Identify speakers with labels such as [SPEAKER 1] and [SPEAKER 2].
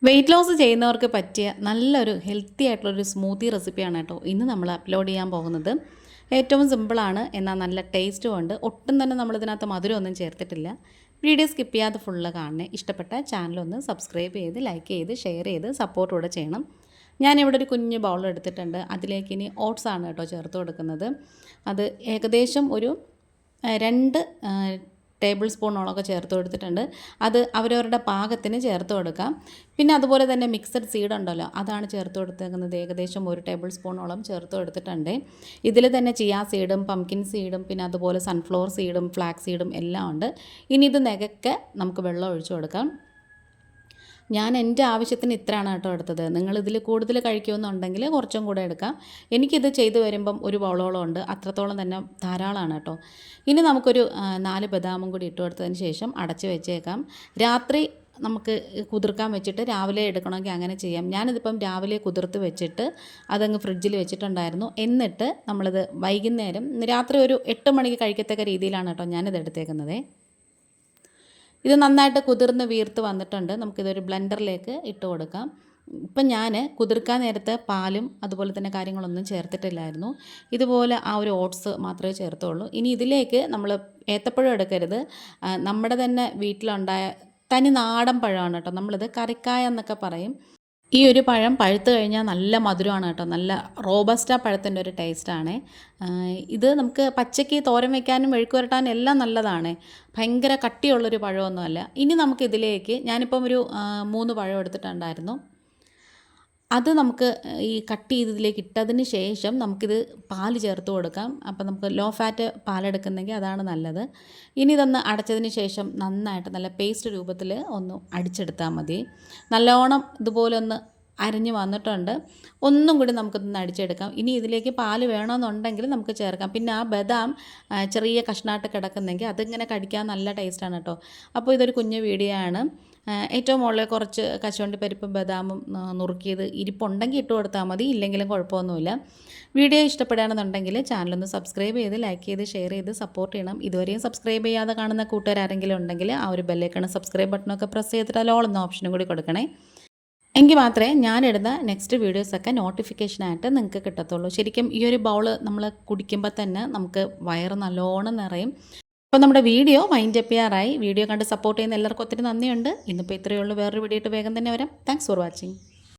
[SPEAKER 1] Weight loss ചെയ്യുന്നവർക്ക് പറ്റിയ നല്ലൊരു ഹെൽത്തി ആയിട്ടുള്ളൊരു സ്മൂത്തി റെസിപ്പിയാണ് കേട്ടോ ഇന്ന് നമ്മൾ അപ്ലോഡ് ചെയ്യാൻ പോകുന്നത്. ഏറ്റവും സിമ്പിളാണ്, എന്നാൽ നല്ല ടേസ്റ്റും ഉണ്ട്. ഒട്ടും തന്നെ നമ്മളിതിനകത്ത് മധുരമൊന്നും ചേർത്തിട്ടില്ല. വീഡിയോ സ്കിപ്പ് ചെയ്യാതെ ഫുള്ള് കാണണേ. ഇഷ്ടപ്പെട്ട ചാനലൊന്ന് സബ്സ്ക്രൈബ് ചെയ്ത് ലൈക്ക് ചെയ്ത് ഷെയർ ചെയ്ത് സപ്പോർട്ട് കൂടെ ചെയ്യണം. ഞാനിവിടെ ഒരു കുഞ്ഞ് ബൗൾ എടുത്തിട്ടുണ്ട്. അതിലേക്ക് ഇനി ഓട്സ് ആണ് കേട്ടോ ചേർത്ത് കൊടുക്കുന്നത്. അത് ഏകദേശം ഒരു 2 ടേബിൾ സ്പൂണോളൊക്കെ ചേർത്ത് കൊടുത്തിട്ടുണ്ട്. അത് അവരവരുടെ പാകത്തിന് ചേർത്ത് കൊടുക്കാം. പിന്നെ അതുപോലെ തന്നെ മിക്സഡ് സീഡ് ഉണ്ടല്ലോ, അതാണ് ചേർത്ത് കൊടുത്തേക്കുന്നത്. ഏകദേശം 1 ടേബിൾ സ്പൂണോളം ചേർത്ത് കൊടുത്തിട്ടുണ്ട്. ഇതിൽ തന്നെ ചിയാ സീഡും പംകിൻ സീഡും പിന്നെ അതുപോലെ സൺഫ്ലവർ സീഡും ഫ്ലാക്സ് സീഡും എല്ലാം ഉണ്ട്. ഇനി ഇത് നികക്കെ നമുക്ക് വെള്ളം ഒഴിച്ചു കൊടുക്കാം. ഞാൻ എൻ്റെ ആവശ്യത്തിന് ഇത്രയാണ് കേട്ടോ എടുത്തത്. നിങ്ങളിതിൽ കൂടുതൽ കഴിക്കുമെന്നുണ്ടെങ്കിൽ കുറച്ചും കൂടെ എടുക്കാം. എനിക്കിത് ചെയ്തു വരുമ്പം ഒരു ബൗളോളം ഉണ്ട്. അത്രത്തോളം തന്നെ ധാരാളമാണ് കേട്ടോ. ഇനി നമുക്കൊരു 4 ബദാമും കൂടി ഇട്ട് കൊടുത്തതിന് ശേഷം അടച്ച് വെച്ചേക്കാം. രാത്രി നമുക്ക് കുതിർക്കാൻ വെച്ചിട്ട് രാവിലെ എടുക്കണമെങ്കിൽ അങ്ങനെ ചെയ്യാം. ഞാനിതിപ്പം രാവിലെ കുതിർത്ത് വെച്ചിട്ട് അതങ്ങ് ഫ്രിഡ്ജിൽ വെച്ചിട്ടുണ്ടായിരുന്നു. എന്നിട്ട് നമ്മളിത് വൈകുന്നേരം രാത്രി ഒരു 8 മണിക്ക് കഴിക്കത്തക്ക രീതിയിലാണ് കേട്ടോ ഞാനിത് എടുത്തേക്കുന്നത്. ഇത് നന്നായിട്ട് കുതിർന്ന് വീർത്ത് വന്നിട്ടുണ്ട്. നമുക്കിതൊരു ബ്ലെൻഡറിലേക്ക് ഇട്ട് കൊടുക്കാം. ഇപ്പം ഞാൻ കുതിർക്കാൻ നേരത്ത് പാലും അതുപോലെ തന്നെ കാര്യങ്ങളൊന്നും ചേർത്തിട്ടില്ലായിരുന്നു. ഇതുപോലെ ആ ഒരു ഓട്സ് മാത്രമേ ചേർത്തുള്ളൂ. ഇനി ഇതിലേക്ക് നമ്മൾ ഏത്തപ്പഴം എടുക്കരുത്. നമ്മുടെ തന്നെ വീട്ടിലുണ്ടായ തനി നാടൻ പഴമാണ് കേട്ടോ. നമ്മളിത് കറിക്കായ എന്നൊക്കെ പറയും. ഈ ഒരു പഴം പഴുത്ത് കഴിഞ്ഞാൽ നല്ല മധുരമാണ് കേട്ടോ. നല്ല റോബസ്റ്റ പഴത്തിൻ്റെ ഒരു ടേസ്റ്റാണ്. ഇത് നമുക്ക് പച്ചയ്ക്ക് തോരൻ വയ്ക്കാനും മെഴുക്ക് പുരട്ടാനും എല്ലാം നല്ലതാണ്. ഭയങ്കര കട്ടിയുള്ളൊരു പഴമൊന്നുമല്ല. ഇനി നമുക്കിതിലേക്ക് ഞാനിപ്പം ഒരു 3 പഴം എടുത്തിട്ടുണ്ടായിരുന്നു. അത് നമുക്ക് ഈ കട്ട് ചെയ്തതിലേക്ക് ഇട്ടതിന് ശേഷം നമുക്കിത് പാൽ ചേർത്ത് കൊടുക്കാം. അപ്പോൾ നമുക്ക് ലോ ഫാറ്റ് പാലെടുക്കുന്നെങ്കിൽ അതാണ് നല്ലത്. ഇനി ഇതൊന്ന് അടച്ചതിന് ശേഷം നന്നായിട്ട് നല്ല പേസ്റ്റ് രൂപത്തിൽ ഒന്ന് അടിച്ചെടുത്താൽ മതി. നല്ലോണം ഇതുപോലെ ഒന്ന് അരിഞ്ഞ് വന്നിട്ടുണ്ട്. ഒന്നും കൂടി നമുക്കിതൊന്ന് അടിച്ചെടുക്കാം. ഇനി ഇതിലേക്ക് പാല് വേണമെന്നുണ്ടെങ്കിൽ നമുക്ക് ചേർക്കാം. പിന്നെ ആ ബദാം ചെറിയ കഷ്ണമായിട്ട് കിടക്കുന്നെങ്കിൽ അതിങ്ങനെ കടിക്കാൻ നല്ല ടേസ്റ്റാണ് കേട്ടോ. അപ്പോൾ ഇതൊരു കുഞ്ഞു വീഡിയോ ആണ്. ഏറ്റവും മുകളിൽ കുറച്ച് കശുവണ്ടി പരിപ്പും ബദാമും നുറുക്കിയത് ഇരിപ്പുണ്ടെങ്കിൽ ഇട്ട് കൊടുത്താൽ മതി, ഇല്ലെങ്കിലും കുഴപ്പമൊന്നുമില്ല. വീഡിയോ ഇഷ്ടപ്പെടുകയാണെന്നുണ്ടെങ്കിൽ ചാനലൊന്ന് സബ്സ്ക്രൈബ് ചെയ്ത് ലൈക്ക് ചെയ്ത് ഷെയർ ചെയ്ത് സപ്പോർട്ട് ചെയ്യണം. ഇതുവരെയും സബ്സ്ക്രൈബ് ചെയ്യാതെ കാണുന്ന കൂട്ടുകാരെങ്കിലും ഉണ്ടെങ്കിൽ ആ ഒരു ബെല്ലൈക്കൺ സബ്സ്ക്രൈബ് ബട്ടണൊക്കെ പ്രസ് ചെയ്തിട്ട് ഓൾ എന്ന ഓപ്ഷനും കൂടി കൊടുക്കണേ. എങ്കിൽ മാത്രമേ ഞാനിടുന്ന നെക്സ്റ്റ് വീഡിയോസൊക്കെ നോട്ടിഫിക്കേഷനായിട്ട് നിങ്ങൾക്ക് കിട്ടത്തുള്ളൂ. ശരിക്കും ഈ ഒരു ബൗൾ നമ്മൾ കുടിക്കുമ്പോൾ തന്നെ നമുക്ക് വയറ് നല്ലോണം നിറയും. അപ്പോൾ നമ്മുടെ വീഡിയോ വൈൻഡ് അപ്പ് ചെയ്യാറായി. വീഡിയോ കണ്ട് സപ്പോർട്ട് ചെയ്യുന്ന എല്ലാവർക്കും ഒത്തിരി നന്ദിയുണ്ട്. ഇന്നിപ്പോൾ ഇത്രയേ ഉള്ളൂ. വേറൊരു വീഡിയോ ആയിട്ട് വേഗം തന്നെ വരാം. Thanks for watching.